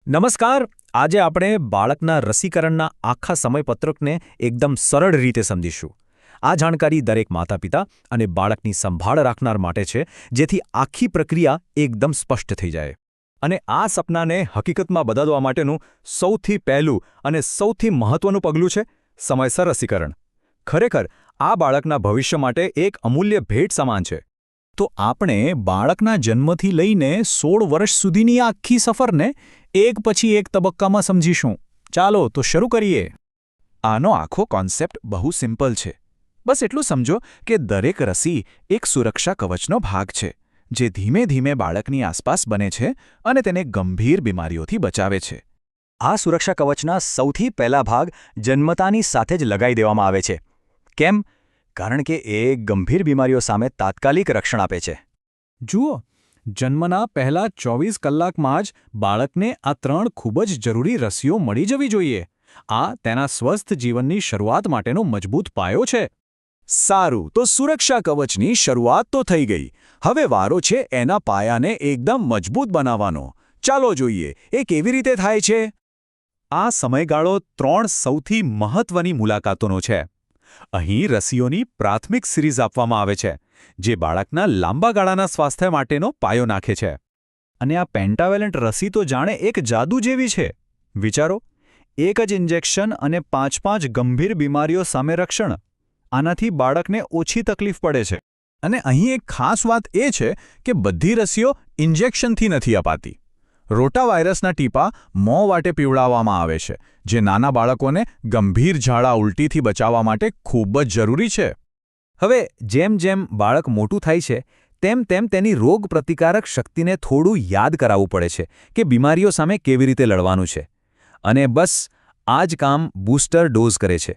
નમસ્કાર. આજે આપણે બાળકના રસીકરણના આખા સમયપત્રકને એકદમ સરળ રીતે સમજીશું. આ જાણકારી દરેક માતાપિતા અને બાળકની સંભાળ રાખનાર માટે છે, જેથી આખી પ્રક્રિયા એકદમ સ્પષ્ટ થઈ જાય. અને આ સપનાને હકીકતમાં બદલવા માટેનું સૌથી પહેલું અને સૌથી મહત્વનું પગલું છે સમયસર રસીકરણ. ખરેખર આ બાળકના ભવિષ્ય માટે એક અમૂલ્ય ભેટ સમાન છે. તો આપણે બાળકના જન્મથી લઈને 16 વર્ષ સુધીની આખી સફરને એક પછી એક તબક્કામાં સમજીશું. ચાલો તો શરૂ કરીએ. આનો આખો કોન્સેપ્ટ બહુ સિમ્પલ છે. બસ એટલું સમજો કે દરેક રસી એક સુરક્ષા કવચનો ભાગ છે, જે ધીમે ધીમે બાળકની આસપાસ બને છે અને તેને ગંભીર બીમારીઓથી બચાવે છે. આ સુરક્ષા કવચના સૌથી પહેલા ભાગ જન્મતાની સાથે જ લગાવી દેવામાં આવે છે. કેમ? કારણ કે એ ગંભીર બીમારીઓ સામે તાત્કાલિક રક્ષણ આપે છે. જુઓ, જન્મના પહેલા 24 કલાકમાં જ બાળકને આ 3 ખૂબ જ જરૂરી રસીઓ મળી જવી જોઈએ. આ તેના સ્વસ્થ જીવનની શરૂઆત માટેનો મજબૂત પાયો છે. સારું, તો સુરક્ષા કવચની શરૂઆત તો થઈ ગઈ. હવે વારો છે એના પાયાને એકદમ મજબૂત બનાવવાનો. ચાલો જોઈએ એ કેવી રીતે થાય છે. આ સમયગાળો 3 સૌથી મહત્વની મુલાકાતોનો છે. અહીં રસીઓની પ્રાથમિક સિરીઝ આપવામાં આવે છે, જે બાળકના લાંબા ગાળાના સ્વાસ્થ્ય માટેનો પાયો નાખે છે. અને આ પેન્ટાવેલેન્ટ રસી તો જાણે એક જાદુ જેવી છે. વિચારો, એક જ ઇન્જેક્શન અને 5 ગંભીર બીમારીઓ સામે રક્ષણ. આનાથી બાળકને ઓછી તકલીફ પડે છે. અને અહીં એક ખાસ વાત એ છે કે બધી રસીઓ ઇન્જેક્શનથી નથી અપાતી. રોટાવાયરસના ટીપાં મોં વાટે પીવડાવવામાં આવે છે, જે નાના બાળકોને ગંભીર ઝાડા ઉલટીથી બચાવવા માટે ખૂબ જ જરૂરી છે. હવે જેમ જેમ બાળક મોટું થાય છે, તેમ તેમ તેની રોગપ્રતિકારક શક્તિને થોડું યાદ કરાવવું પડે છે કે બીમારીઓ સામે કેવી રીતે લડવાનું છે. અને બસ આ જ કામ બૂસ્ટર ડોઝ કરે છે.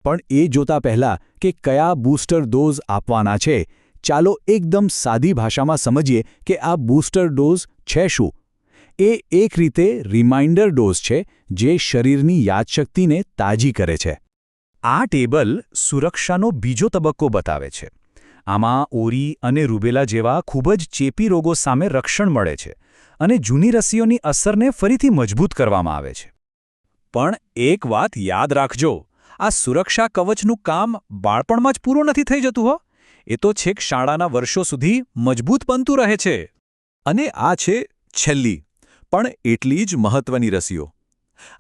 પણ એ જોતા પહેલાં કે કયા બૂસ્ટર ડોઝ આપવાના છે, ચાલો એકદમ સાદી ભાષામાં સમજીએ કે આ બૂસ્ટર ડોઝ છે શું. એ એક રીતે રિમાઇન્ડર ડોઝ છે, જે શરીરની યાદશક્તિને તાજી કરે છે. આ ટેબલ સુરક્ષાનો બીજો તબક્કો બતાવે છે. આમાં ઓરી અને રૂબેલા જેવા ખૂબ જ ચેપી રોગો સામે રક્ષણ મળે છે અને જૂની રસીઓની અસરને ફરીથી મજબૂત કરવામાં આવે છે. પણ એક વાત યાદ રાખજો, આ સુરક્ષા કવચનું કામ બાળપણમાં જ પૂરું નથી થઈ જતું હો. એ તો છેક શાળાના વર્ષો સુધી મજબૂત બનતું રહે છે. અને આ છે છેલ્લી પણ એટલી જ મહત્વની રસીઓ.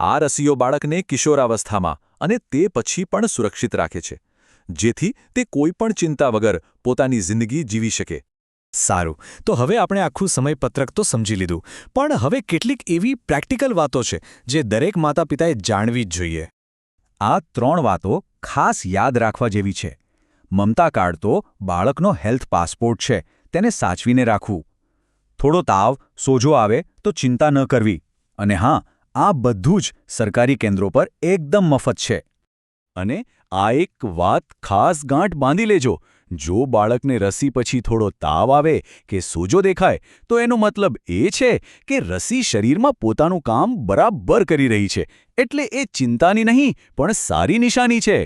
આ રસીઓ બાળકને કિશોરાવસ્થામાં અને તે પછી પણ સુરક્ષિત રાખે છે, જેથી તે કોઈપણ ચિંતા વગર પોતાની જિંદગી જીવી શકે. સારું, તો હવે આપણે આખું સમયપત્રક તો સમજી લીધું, પણ હવે કેટલીક એવી પ્રેક્ટિકલ વાતો છે જે દરેક માતાપિતાએ જાણવી જ જોઈએ. આ 3 વાતો ખાસ યાદ રાખવા જેવી છે. મમતા કાર્ડ તો બાળકનો હેલ્થ પાસપોર્ટ છે, તેને સાચવીને રાખવું. થોડો તાવ, સોજો આવે તો ચિંતા ન કરવી. અને હા, આ બધું જ સરકારી કેન્દ્રો પર એકદમ મફત છે. અને આ એક વાત ખાસ ગાંઠ બાંધી લેજો, જો બાળકને રસી પછી થોડો તાવ આવે કે સોજો દેખાય, તો એનો મતલબ એ છે કે રસી શરીરમાં પોતાનું કામ બરાબર કરી રહી છે. એટલે એ ચિંતાની નહીં, પણ સારી નિશાની છે.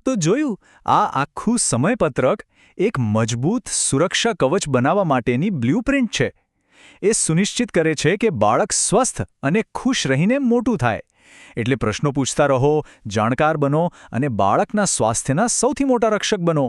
તો જોયું, આ આખું સમયપત્રક એક મજબૂત સુરક્ષા કવચ બનાવવા માટેની બ્લ્યુપ્રિન્ટ છે. એ સુનિશ્ચિત કરે છે કે બાળક સ્વસ્થ અને ખુશ રહીને મોટું થાય. એટલે પ્રશ્નો પૂછતા રહો, જાણકાર બનો અને બાળકના સ્વાસ્થ્યના સૌથી મોટા રક્ષક બનો.